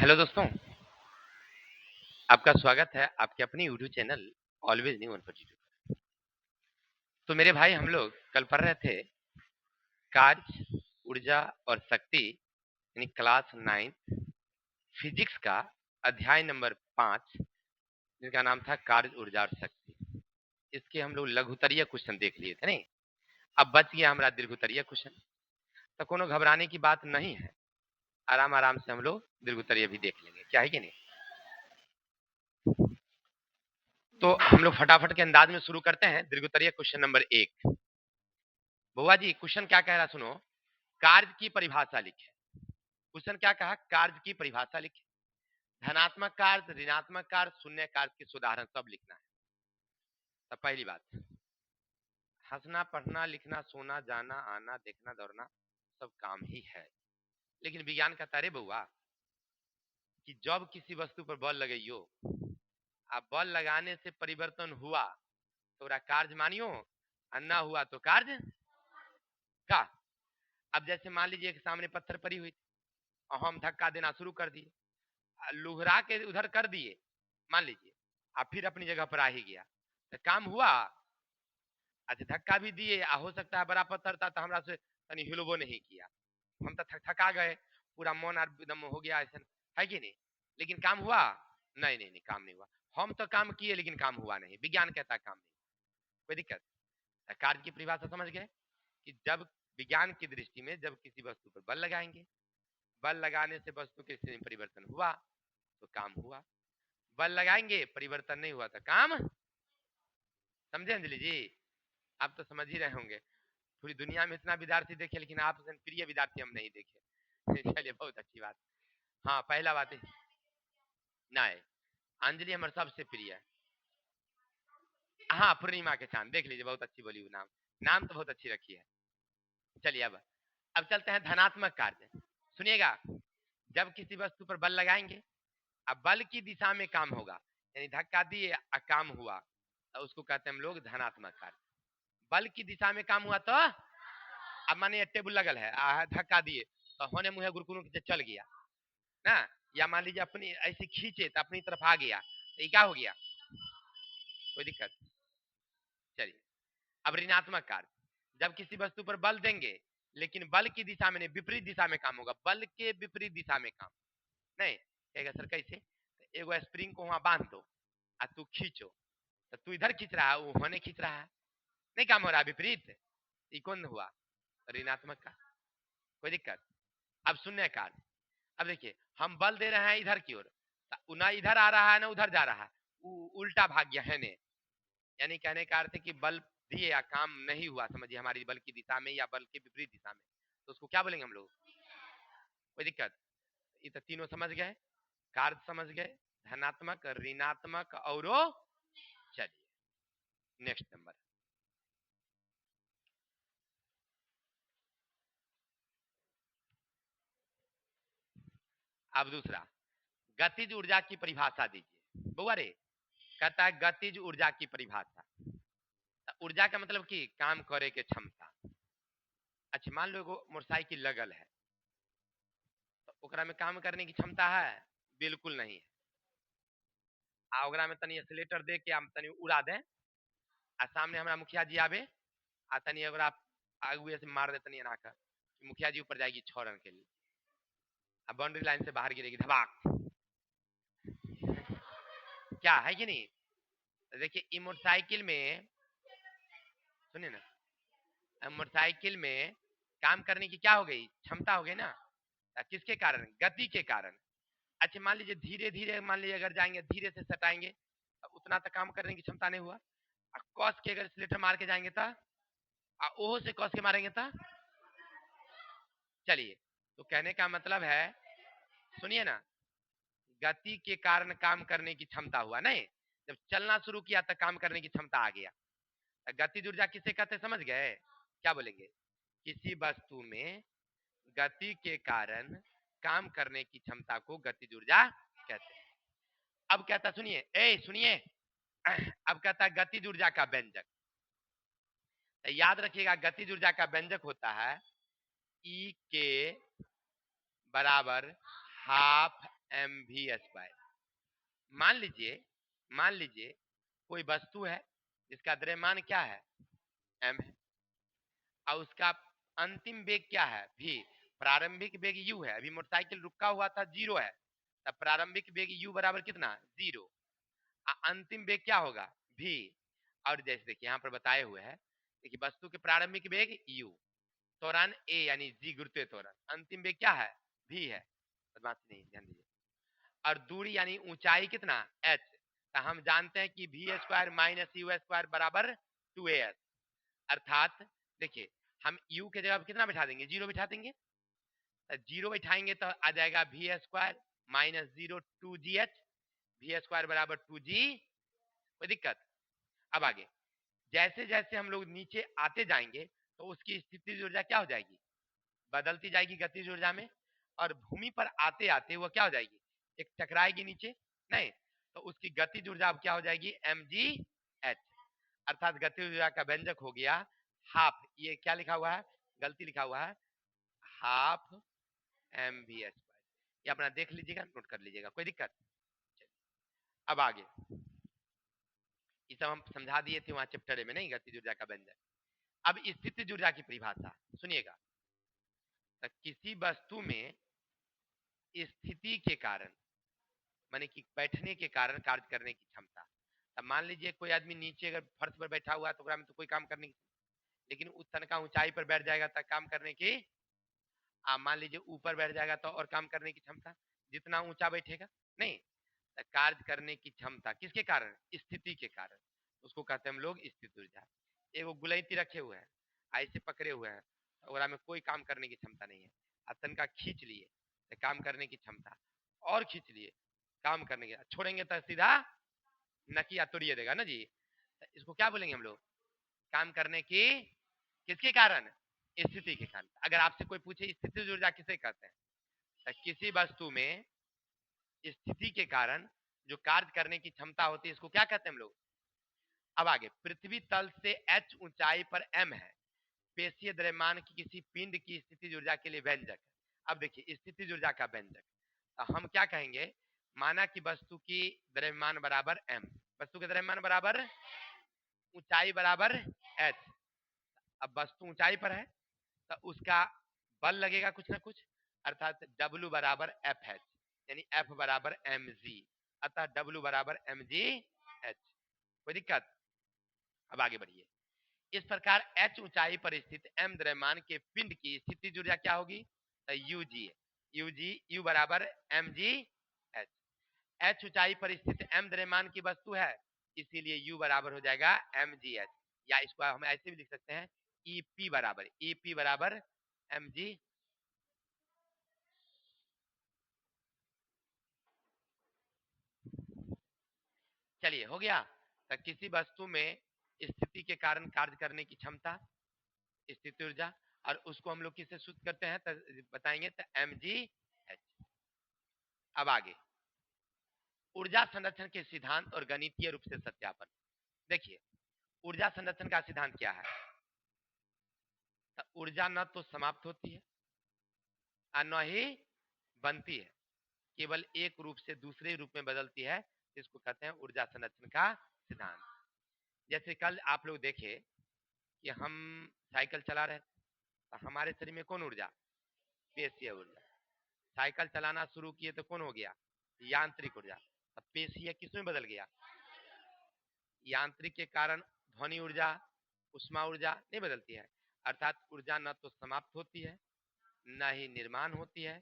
Hello दोस्तों, आपका स्वागत है आपके अपने यूट्यूब चैनल ऑलवेज न्यू 142। तो मेरे भाई हम लोग कल पढ़ रहे थे कार्य, ऊर्जा और शक्ति यानी क्लास 9 फिजिक्स का अध्याय नंबर 5 जिसका नाम था कार्य, ऊर्जा और शक्ति। इसके हम लोग लघुतरीय क्वेश्चन देख लिए थे नहीं। अब बच गया हमारा दीर्घोत्तरीय क्वेश्चन। तो कोनो घबराने की बात नहीं है, आराम आराम से हम लोग दीर्घोत्तरीय भी देख लेंगे, क्या है कि नहीं। तो हम लोग फटाफट के अंदाज में शुरू करते हैं। दीर्घोत्तरीय क्वेश्चन नंबर 1। बुआ जी क्वेश्चन क्या कह रहा सुनो। कार्य की परिभाषा लिखे। क्वेश्चन क्या कहा, कार्य की परिभाषा लिखे। धनात्मक कार्य, ऋणात्मक कार्य, शून्य कार्य के उदाहरण सब लिखना है। तो पहली बात, हंसना, पढ़ना, लिखना, सोना, जाना, आना, देखना, दौड़ना सब काम ही है। लेकिन विज्ञान कहता रे बउआ कि जब किसी वस्तु पर बल लगाइयो, अब बल लगाने से परिवर्तन हुआ तो कार्य मानियो, और ना हुआ तो कार्य का। अब जैसे मान लीजिए कि सामने पत्थर पड़ी हुई और हम धक्का देना शुरू कर दिए, लुहरा के उधर कर दिए मान लीजिए, आप फिर अपनी जगह पर आ ही गया तो काम हुआ। अच्छा धक्का भी दिए, हो सकता है बड़ा पत्थर था तो हमरा से तनी हिलबो नहीं किया, हम तो थका गए, पूरा मन एकदम हो गया ऐसा, है कि नहीं। लेकिन काम हुआ नहीं, नहीं नहीं काम नहीं हुआ। हम तो काम किए लेकिन काम हुआ नहीं। विज्ञान कहता काम नहीं, कोई दिक्कत। कार्य की परिभाषा समझ गए कि जब विज्ञान की दृष्टि में जब किसी वस्तु पर बल लगाएंगे, बल लगाने से वस्तु के स्थिति में परिवर्तन हुआ तो काम हुआ, बल लगाएंगे परिवर्तन नहीं हुआ तो काम। समझे अंजलि जी, आप तो समझ ही रहे होंगे। पूरी दुनिया में इतना विद्यार्थी देखे लेकिन आप प्रिय विद्यार्थी हम नहीं देखे। चलिए बहुत अच्छी बात। हाँ पहला बात है नहीं, अंजलि हमारे सबसे प्रिय है। हाँ पूर्णिमा के चांद देख लीजिए, बहुत अच्छी बोली, नाम नाम तो बहुत अच्छी रखी है। चलिए अब चलते हैं धनात्मक कार्य। सुनिएगा, जब किसी वस्तु पर बल लगाएंगे, अब बल की दिशा में काम होगा, यानी धक्का दिए काम हुआ तो उसको कहते हैं हम लोग धनात्मक कार्य। बल की दिशा में काम हुआ तो अब मानिए टेबल लगल है, धक्का दिए तो होने मुहे गुरकुरु से चल गया ना, या मान लीजिए अपनी ऐसे खींचे तो अपनी तरफ आ गया तो ये क्या हो गया, कोई दिक्कत। चलिए अब ऋणात्मक कार्य, जब किसी वस्तु पर बल देंगे लेकिन बल की दिशा में नहीं विपरीत दिशा में काम होगा, बल के विपरीत दिशा में काम नहीं। कहेगा सर कैसे, एगो स्प्रिंग को वहां बांध दो और तू खींचो, तो तू इधर खींच रहा है वो होने खींच रहा है, नहीं काम हो रहा विपरीत, ये कौन हुआ, ऋणात्मक का, कोई दिक्कत। अब शून्य कार्य, अब देखिए हम बल दे रहे हैं इधर की ओर, ना इधर आ रहा है ना उधर जा रहा है, उल्टा भाग गया है ने, यानी कहने का अर्थ है कि बल दिए या काम नहीं हुआ, समझिए हमारी बल की दिशा में या बल के विपरीत दिशा में, तो उसको क्या बोलेंगे हम लोग, कोई दिक्कत। ये तो तीनों समझ गए, कार्य समझ गए, धनात्मक, ऋणात्मक और। चलिए नेक्स्ट नंबर, अब दूसरा, गतिज ऊर्जा की परिभाषा दीजिए। बुआ रे कहता है गतिज ऊर्जा की परिभाषा, ऊर्जा का मतलब कि काम करे के क्षमता। अच्छा मान लो मोटरसाइकिल लगल है तो ओकरा में काम करने की क्षमता है, बिल्कुल नहीं है। ओकरा में तनी एक्सीलेटर दे के हम तनी उड़ा दें, आ सामने हमारा मुखिया जी आवे आ तनी ओकरा आगुए से मार दे तनी एना का, मुखिया जी ऊपर जाएगी 6 रन के लिए, अब बाउंड्री लाइन से बाहर गिरेगी धबाक, क्या है कि नहीं। तो देखिए ई मोटरसाइकिल में, सुनिए ना, मोटरसाइकिल में काम करने की क्या हो गई, क्षमता हो गई ना, किसके कारण, गति के कारण। अच्छा मान लीजिए धीरे धीरे, मान लीजिए अगर जाएंगे धीरे से सटाएंगे उतना तक काम करने की क्षमता नहीं हुआ, कस के अगर स्लेटर मार के जाएंगे तो ओहो से कस के मारेंगे तो। चलिए तो कहने का मतलब है, सुनिए ना, गति के कारण काम करने की क्षमता हुआ नहीं, जब चलना शुरू किया तो काम करने की क्षमता आ गया। गतिज ऊर्जा किसे कहते समझ गए, क्या बोलेंगे, किसी वस्तु में गति के कारण काम करने की क्षमता को गतिज ऊर्जा कहते हैं। अब कहता सुनिए, सुनिए, अब कहता है गतिज ऊर्जा का व्यंजक, याद रखिएगा गतिज ऊर्जा का व्यंजक होता है ई के बराबर हाफ एम वी स्क्वायर। मान लीजिए कोई वस्तु है जिसका द्रव्यमान क्या है, एम है, और उसका अंतिम वेग क्या है, भी। प्रारंभिक वेग यू है, अभी मोटरसाइकिल रुका हुआ था, 0 है, तब प्रारंभिक वेग यू बराबर कितना, 0। अंतिम वेग क्या होगा, भी। और जैसे देखिए यहाँ पर बताए हुए हैं, देखिए वस्तु के प्रारंभिक वेग यू, त्वरण ए यानी जी गुरुत्वीय त्वरण, अंतिम वेग क्या है, भी है, बदमाशी नहीं, ध्यान दीजिए। और दूरी यानी ऊंचाई कितना, एच, तो हम जानते हैं कि v square minus u square बराबर 2as। अर्थात देखिए हम u के जगह कितना बिठा देंगे, 0 बिठा देंगे, तो 0 बिठाएंगे तो आ जाएगा v square minus 0 2gh, v square बराबर 2g। कोई दिक्कत। अब आगे जैसे जैसे हम लोग नीचे आते जाएंगे तो उसकी स्थिति ऊर्जा क्या हो जाएगी, बदलती जाएगी गतिज ऊर्जा में, और भूमि पर आते आते वो क्या हो जाएगी, एक टकराएगी नीचे, नहीं, तो उसकी गतिज ऊर्जा अब क्या हो जाएगी, mgh। अर्थात गतिज ऊर्जा का व्यंजक हो गया हाफ, ये क्या लिखा हुआ है, गलती लिखा हुआ है, हाफ एम वी स्क्वायर। ये अपना देख लीजिएगा, नोट कर लीजिएगा, कोई दिक्कत। अब आगे ये सब हम समझा दिए थे वहां चैप्टर में, नहीं, गतिज ऊर्जा का व्यंजक। अब स्थितिज ऊर्जा की परिभाषा सुनिएगा, तो किसी वस्तु में स्थिति के कारण, माने कि बैठने के कारण कार्य करने की क्षमता। अब मान लीजिए कोई आदमी नीचे अगर फर्श पर बैठा हुआ है तो में तो कोई काम करने की, लेकिन उस तनका ऊंचाई पर बैठ जाएगा तो काम करने की, मान लीजिए ऊपर बैठ जाएगा तो और काम करने की क्षमता, जितना ऊंचा बैठेगा, नहीं, तो कार्य करने की क्षमता किसके कारण, स्थिति के कारण, उसको कहते हैं हम लोग स्थिति ऊर्जा। एगो गुलैती रखे हुए हैं, ऐसे पकड़े हुए हैं, तो में कोई काम करने की क्षमता नहीं है, तनका खींच लिए तो काम करने की क्षमता, और खींच लिए काम करने के, छोड़ेंगे तो सीधा नकिया तोड़िए देगा ना जी, तो इसको क्या बोलेंगे हम लोग, काम करने की, किसके कारण, स्थिति के कारण। अगर आपसे कोई पूछे स्थिति ऊर्जा किसे कहते हैं, तो किसी वस्तु में स्थिति के कारण जो कार्य करने की क्षमता होती है, इसको क्या कहते हैं हम लोग। अब आगे पृथ्वी तल से h ऊंचाई पर m है, पेशीय द्रव्यमान की किसी पिंड की स्थिति ऊर्जा के लिए व्यंजक। अब देखिए स्थिति ऊर्जा का व्यंजक, तो हम क्या कहेंगे, माना कि वस्तु की द्रव्यमान बराबर m, वस्तु के द्रव्यमान बराबर ऊंचाई बराबर h। अब वस्तु ऊंचाई पर है तो उसका बल लगेगा कुछ ना कुछ, अर्थात W बराबर एफ एच, यानी F बराबर mg, अतः W बराबर mg h। कोई दिक्कत। अब आगे बढ़िए, इस प्रकार h ऊंचाई पर स्थित m द्रव्यमान के पिंड की स्थिति ऊर्जा क्या होगी, तो ug है, u बराबर mg h। h ऊंचाई पर स्थित m द्रव्यमान की वस्तु है, इसीलिए u बराबर हो जाएगा mg h, या इसको हम ऐसे भी लिख सकते हैं ep बराबर mg। चलिए हो गया, तो किसी वस्तु में स्थिति के कारण कार्य करने की क्षमता, स्थिति ऊर्जा, और उसको हम लोग किससे सूचित करते हैं, तो बताएंगे तो mgh। अब आगे ऊर्जा संरक्षण के सिद्धांत और गणितीय रूप से सत्यापन। देखिए ऊर्जा संरक्षण का सिद्धांत क्या है, तो ऊर्जा न तो समाप्त होती है और न ही बनती है, केवल एक रूप से दूसरे रूप में बदलती है, इसको कहते हैं ऊर्जा संरक्षण का सिद्धांत। जैसे कल आप लोग देखे कि हम साइकिल चला रहे, तो हमारे शरीर में कौन ऊर्जा, पेशीय ऊर्जा। साइकिल चलाना शुरू किए तो कौन हो गया, यांत्रिक ऊर्जा। अब पेशीय किस में बदल गया, यांत्रिक के कारण ध्वनि ऊर्जा, उष्मा ऊर्जा नहीं बदलती है। अर्थात ऊर्जा न तो समाप्त होती है न ही निर्माण होती है,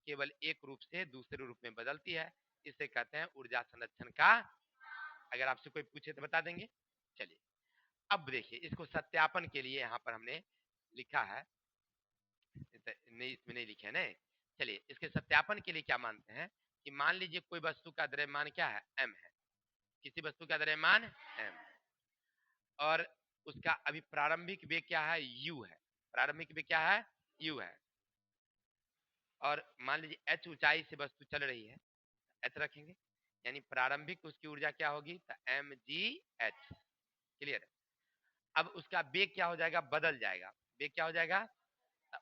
केवल एक रूप से दूसरे रूप में बदलती है, इसे कहते हैं ऊर्जा संरक्षण का। अगर आपसे कोई पूछे तो बता देंगे। चलिए अब देखिए इसको सत्यापन के लिए यहाँ पर हमने लिखा है, नहीं इसमें नहीं लिखे ना। चलिए इसके सत्यापन के लिए क्या मानते हैं कि मान लीजिए कोई वस्तु का द्रव्यमान क्या है, m है, किसी वस्तु का द्रव्यमान m, और उसका अभी प्रारंभिक वेग क्या है, u है, प्रारंभिक वेग क्या है, u है, और मान लीजिए h ऊंचाई से वस्तु चल रही है, h रखेंगे, यानी प्रारंभिक उसकी ऊर्जा क्या होगी, तो mgh। क्लियर। अब उसका वेग क्या हो जाएगा, बदल जाएगा, वेग क्या हो जाएगा,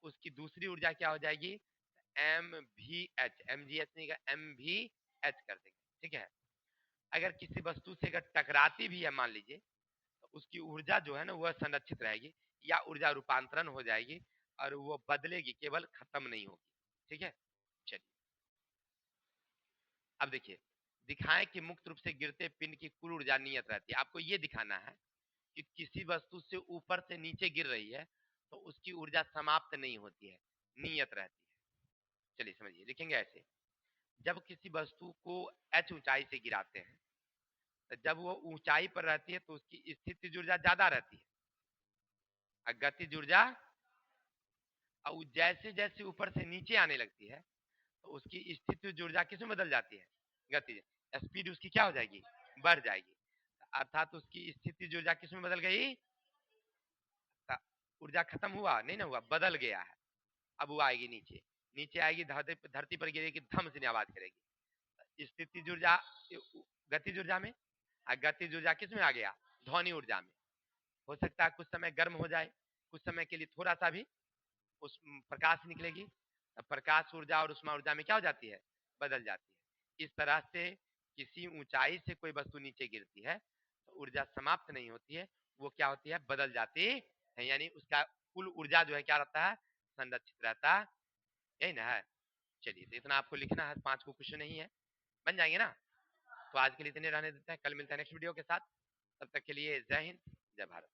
उसकी दूसरी ऊर्जा क्या हो जाएगी, mvh, mgh नहीं का mvh कर देंगे, ठीक है। अगर किसी वस्तु से अगर टकराती भी है मान लीजिए, तो उसकी ऊर्जा जो है ना वह संरक्षित रहेगी, या ऊर्जा रूपांतरण हो जाएगी और वो बदलेगी, केवल खत्म नहीं होगी, ठीक है। चलिए अब देखिए, दिखाएं कि मुक्त रूप से गिरते पिंड की कुल ऊर्जा नियत रहती है। आपको ये दिखाना है कि किसी वस्तु से ऊपर से नीचे गिर रही है तो उसकी ऊर्जा समाप्त नहीं होती है, नियत रहती है। चलिए समझिए, लिखेंगे ऐसे। जब किसी वस्तु को h ऊंचाई से गिराते हैं, तो जब वो ऊंचाई पर रहती है तो उसकी स्थितिज ऊर्जा ज्यादा रहती है, और गतिज ऊर्जा, और जैसे जैसे ऊपर से नीचे आने लगती है तो उसकी स्थितिज ऊर्जा किसमें बदल जाती है, गति, स्पीड उसकी क्या हो जाएगी, बढ़ जाएगी। अर्थात उसकी स्थितिज ऊर्जा किसमें बदल गई, ऊर्जा खत्म हुआ नहीं ना, हुआ, बदल गया है। अब वो आएगी नीचे, नीचे आएगी धरती पर गिरेगी, धम से आवाज करेगी। स्थितिज ऊर्जा गतिज ऊर्जा में, और गतिज ऊर्जा किसमें आ गया, ध्वनि ऊर्जा में। हो सकता है कुछ समय गर्म हो जाए, कुछ समय के लिए थोड़ा सा भी उस प्रकाश निकलेगी, प्रकाश ऊर्जा और उष्मा ऊर्जा में क्या हो जाती है, बदल जाती है। इस तरह से किसी ऊंचाई से कोई वस्तु नीचे गिरती है तो ऊर्जा समाप्त नहीं होती है, वो क्या होती है, बदल जाती है, यानी उसका कुल ऊर्जा जो है क्या रहता है, संरक्षित रहता है, यही ना है। चलिए तो इतना आपको लिखना है, 5 को क्वेश्चन नहीं है, बन जाएंगे ना। तो आज के लिए इतने रहने देते हैं, कल मिलते हैं नेक्स्ट वीडियो के साथ। तब तक के लिए जय हिंद, जय भारत।